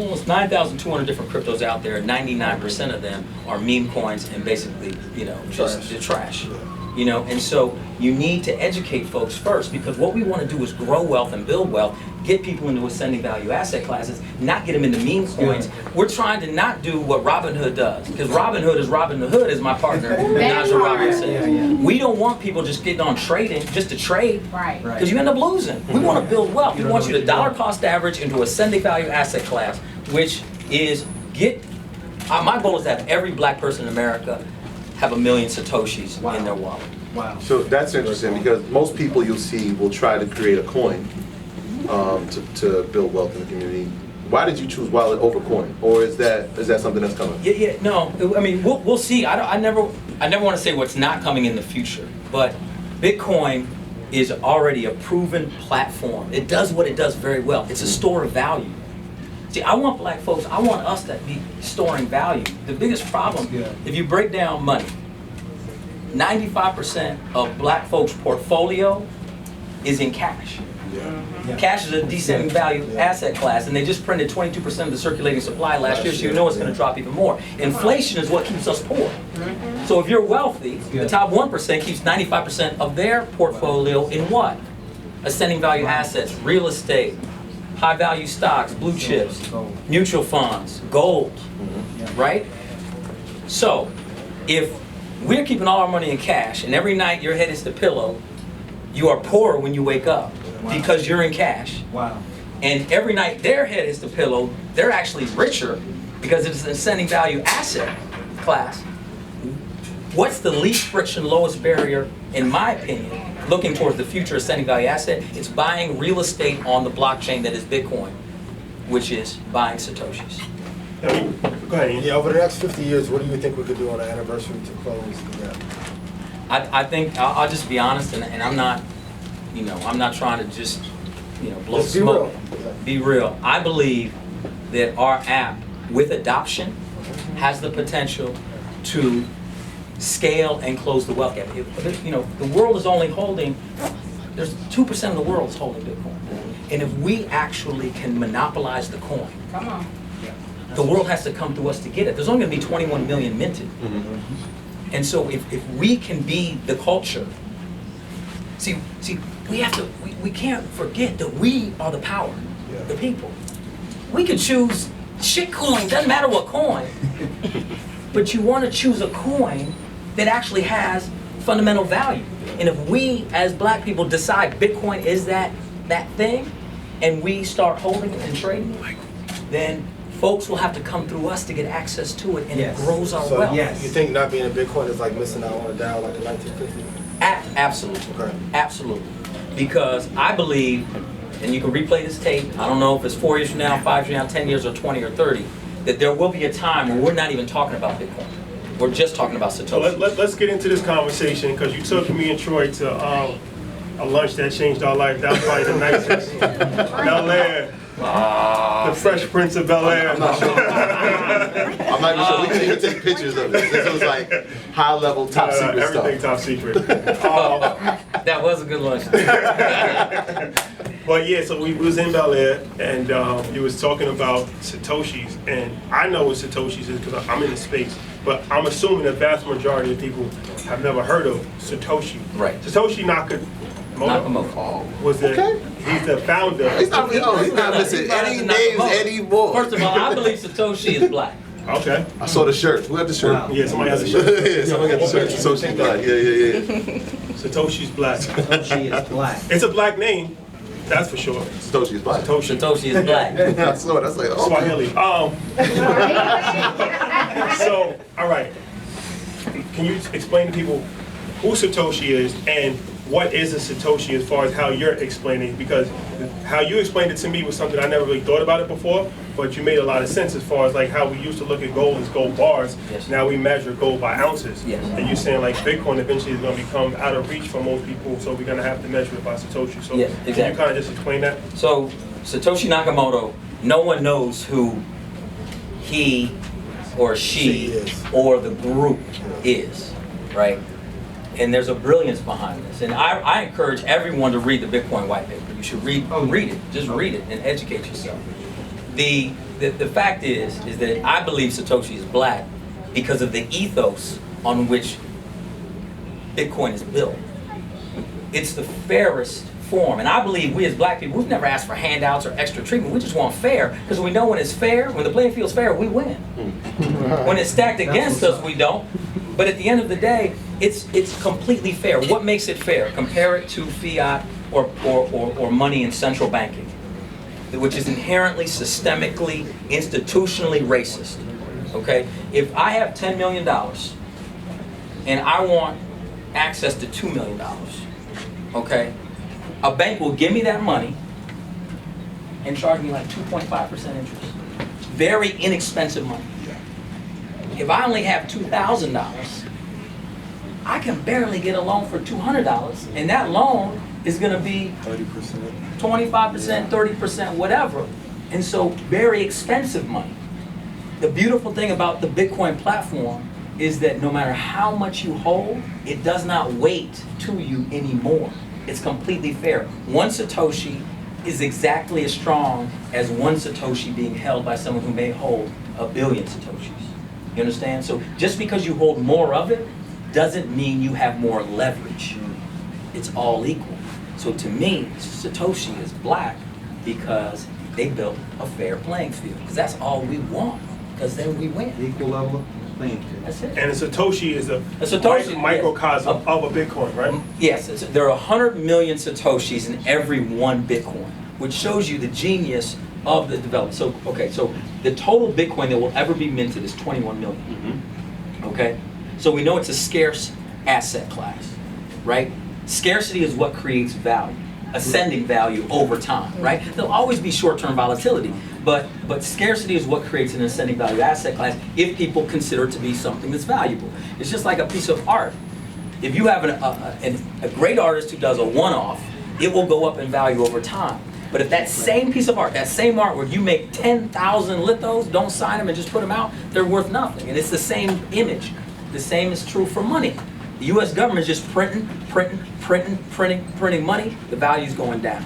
Almost 9,200 different cryptos out there. 99% of them are meme coins and basically, just trash. And so you need to educate folks first, because what we want to do is grow wealth and build wealth, get people into ascending value asset classes, not get them into meme coins. We're trying to not do what Robinhood does, because Robinhood is my partner, Najee Robinson. We don't want people just getting on trading just to trade, because you end up losing. We want to build wealth. We want you to dollar cost average into ascending value asset class, which is my goal is to have every black person in America have 1 million Satoshis in their wallet. Wow. So that's interesting, because most people you'll see will try to create a coin to build wealth in the community. Why did you choose wallet over coin, or is that something that's coming? No. I mean, we'll see. I never want to say what's not coming in the future, but Bitcoin is already a proven platform. It does what it does very well. It's a store of value. See, I want black folks, I want us to be storing value. The biggest problem, if you break down money, 95% of black folks' portfolio is in cash. Cash is a descending value asset class, and they just printed 22% of the circulating supply last year, so you know it's going to drop even more. Inflation is what keeps us poor. So if you're wealthy, the top 1% keeps 95% of their portfolio in what? Ascending value assets, real estate, high value stocks, blue chips, mutual funds, gold, right? So if we're keeping all our money in cash and every night your head is the pillow, you are poorer when you wake up because you're in cash. And every night their head is the pillow, they're actually richer because it's an ascending value asset class. What's the least friction, lowest barrier, in my opinion, looking towards the future ascending value asset? It's buying real estate on the blockchain that is Bitcoin, which is buying Satoshis. Go ahead. Yeah, over the next 50 years, what do you think we could do on the anniversary to close the gap? I think I'll just be honest, and I'm not, I'm not trying to just, blow Just be smoke. real. Be real. I believe that our app, with adoption, has the potential to scale and close the wealth gap. The world is only holding, there's 2% of the world is holding Bitcoin. And if we actually can monopolize the coin, the world has to come to us to get it. There's only going to be 21 million minted. And so if we can be the culture, see, we can't forget that we are the power, the people. We could choose shitcoin, doesn't matter what coin, but you want to choose a coin that actually has fundamental value. And if we as black people decide Bitcoin is that thing, and we start holding it and trading it, then folks will have to come through us to get access to it, and it grows our wealth. You think not being a Bitcoin is like missing out on a Dow like the 1950s? Absolutely. Okay. Absolutely. Because I believe, and you can replay this tape, I don't know if it's 4 years from now, 5 years from now, 10 years, or 20 or 30, that there will be a time where we're not even talking about Bitcoin. We're just talking about Satoshi. So let's get into this conversation, because you took me and Troy to a lunch that changed our life. That was probably the nicest. Bel Air. The Fresh Prince of Bel Air. I'm not sure. I'm not even sure. We didn't even take pictures of it. This was like high level, top secret stuff. Everything top secret. That was a good lunch. But yeah, so we was in Bel Air, and you was talking about Satoshis, and I know what Satoshis is because I'm in the space, but I'm assuming the vast majority of people have never heard of Satoshi. Right. Satoshi Nakamoto was he's the founder. He's not missing any names anymore. First of all, I believe Satoshi is black. Okay. I saw the shirt. Who had the shirt? Yeah, somebody has a shirt. Yeah, somebody got the shirt. Satoshi's black. Yeah. Satoshi's black. Satoshi is black. It's a black name, that's for sure. Satoshi's black. Satoshi is black. I saw it. I was like, oh. Swahili. So, all right. Can you explain to people who Satoshi is and what is a Satoshi as far as how you're explaining? Because how you explained it to me was something I never really thought about it before, but you made a lot of sense as far as like how we used to look at gold as gold bars. Yes. Now we measure gold by ounces. Yes. And you're saying like Bitcoin eventually is going to become out of reach for most people, so we're going to have to measure it by Satoshi. So Yes, can exactly. you kind of just explain that? So Satoshi Nakamoto, no one knows who he or she or the group is, right? And there's a brilliance behind this. And I encourage everyone to read the Bitcoin white paper. You should read it. Just read it and educate yourself. The the fact is that I believe Satoshi is black because of the ethos on which Bitcoin is built. It's the fairest form, and I believe we as black people, we've never asked for handouts or extra treatment. We just want fair, because we know when it's fair, when the playing field's fair, we win. When it's stacked against us, we don't. But at the end of the day, it's completely fair. What makes it fair? Compare it to fiat or money in central banking, which is inherently, systemically, institutionally racist. Okay? If I have $10 million and I want access to $2 million, okay? A bank will give me that money and charge me like 2.5% interest. Very inexpensive money. If I only have $2,000, I can barely get a loan for $200, and that loan is going to be 30%. 25%, 30%, whatever. And so very expensive money. The beautiful thing about the Bitcoin platform is that no matter how much you hold, it does not weight to you anymore. It's completely fair. One Satoshi is exactly as strong as one Satoshi being held by someone who may hold a billion Satoshis. You understand? So just because you hold more of it doesn't mean you have more leverage. It's all equal. So to me, Satoshi is black because they built a fair playing field. Because that's all we want. Because then we win. Equal level playing field. That's it. And a Satoshi is a Satoshi, microcosm yes, of a Bitcoin, right? Yes, there are 100 million Satoshis in every one Bitcoin, which shows you the genius of the development. So, okay, so the total Bitcoin that will ever be minted is 21 million. Okay? So we know it's a scarce asset class, right? Scarcity is what creates value, ascending value over time, right? There'll always be short-term volatility, but scarcity is what creates an ascending value asset class if people consider it to be something that's valuable. It's just like a piece of art. If you have a great artist who does a one-off, it will go up in value over time. But if that same piece of art, that same artwork, you make 10,000 lithos, don't sign them and just put them out, they're worth nothing. And it's the same image. The same is true for money. The US government is just printing money, the value's going down.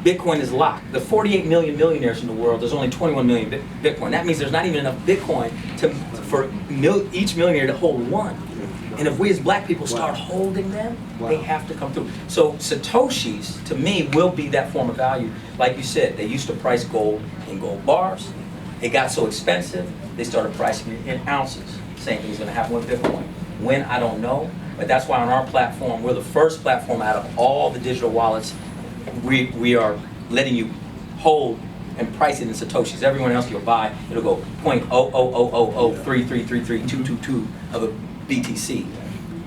Bitcoin is locked. The 48 million millionaires in the world, there's only 21 million Bitcoin. That means there's not even enough Bitcoin for each millionaire to hold one. And if we as black people start holding them, they have to come through. So Satoshis, to me, will be that form of value. Like you said, they used to price gold in gold bars. It got so expensive, they started pricing it in ounces. Same thing's gonna happen with Bitcoin. When, I don't know, but that's why on our platform, we're the first platform out of all the digital wallets. We are letting you hold and price it in Satoshis. Everyone else you'll buy, it'll go 0.00003333222 of a BTC.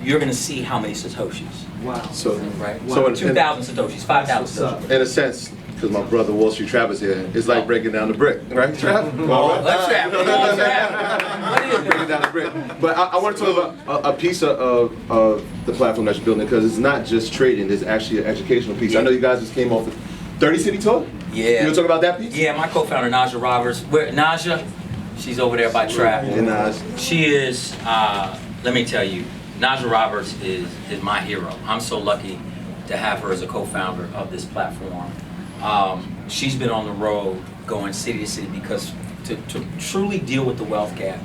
You're gonna see how many Satoshis. Wow. So, Right? so in, 2,000 Satoshis, 5,000 Satoshis. in a sense, because my brother Wall Street Travis here, it's like breaking down the brick, right, Trav? Let's trap. Come on, trap. What is Breaking it? down the brick. But I want to talk about a piece of the platform that you're building, because it's not just trading, there's actually an educational piece. I know you guys just came off the 30 City Tour? Yeah. You want to talk about that piece? Yeah, my co-founder Naja Roberts. Where Naja? She's over there by Trap. And She is. Let me tell you, Naja Roberts is my hero. I'm so lucky to have her as a co-founder of this platform. She's been on the road going city to city because to truly deal with the wealth gap,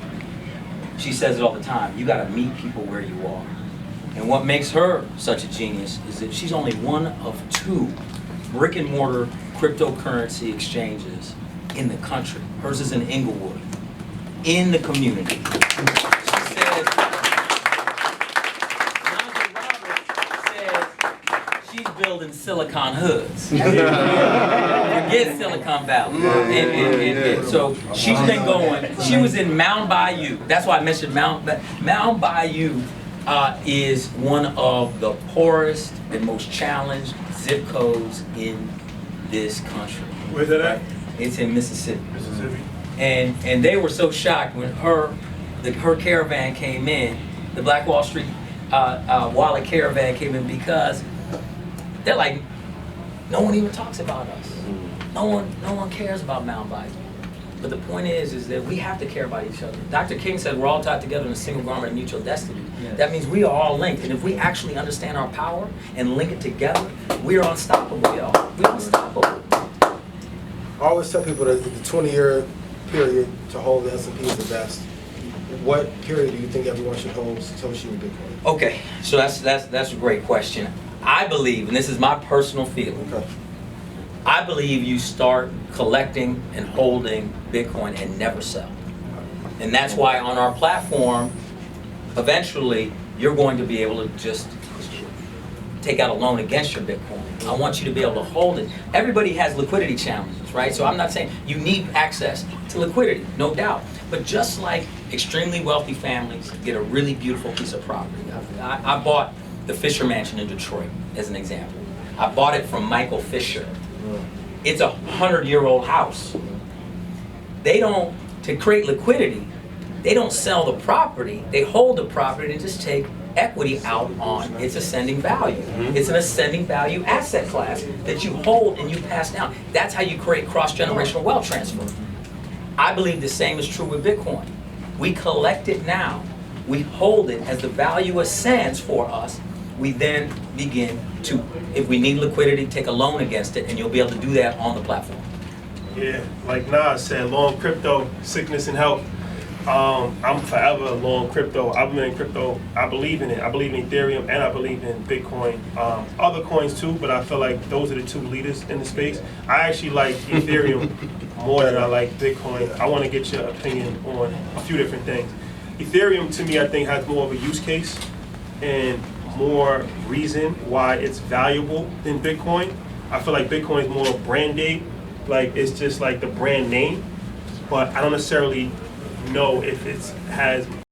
she says it all the time, you gotta meet people where you are. And what makes her such a genius is that she's only one of 2 brick and mortar cryptocurrency exchanges in the country. Hers is in Inglewood, in the community. She says, she's building Silicon hoods. Forget Silicon Valley. And so she's been going, she was in Mound Bayou. That's why I mentioned Mound Bayou is one of the poorest and most challenged zip codes in this country. Where's that at? It's in Mississippi. Mississippi. And they were so shocked when her caravan came in, the Black Wall Street wallet caravan came in, because they're like, no one even talks about us. No one cares about Mound Bayou. But the point is that we have to care about each other. Dr. King said we're all tied together in a single garment of mutual destiny. Yes. That means we are all linked. And if we actually understand our power and link it together, we are unstoppable, y'all. We're unstoppable. I always tell people that the 20-year period to hold the S&P is the best. What period do you think everyone should hold Satoshi and Bitcoin? Okay, so that's a great question. I believe, and this is my personal feeling, Okay. I believe you start collecting and holding Bitcoin and never sell. And that's why on our platform, eventually, you're going to be able to just take out a loan against your Bitcoin. I want you to be able to hold it. Everybody has liquidity challenges, right? So I'm not saying you need access to liquidity, no doubt. But just like extremely wealthy families get a really beautiful piece of property. I bought the Fisher Mansion in Detroit, as an example. I bought it from Michael Fisher. It's a 100-year-old house. They don't, to create liquidity, they don't sell the property, they hold the property and just take equity out on its ascending value. It's an ascending value asset class that you hold and you pass down. That's how you create cross-generational wealth transfer. I believe the same is true with Bitcoin. We collect it now. We hold it as the value ascends for us. We then begin to, if we need liquidity, take a loan against it, and you'll be able to do that on the platform. Yeah, like Nas said, long crypto, sickness and health. I'm forever long crypto. I've been in crypto. I believe in it. I believe in Ethereum and I believe in Bitcoin. Other coins too, but I feel like those are the two leaders in the space. I actually like Ethereum more than I like Bitcoin. I want to get your opinion on a few different things. Ethereum to me, I think, has more of a use case and more reason why it's valuable than Bitcoin. I feel like Bitcoin is more branded, like it's just like the brand name, but I don't necessarily know if it has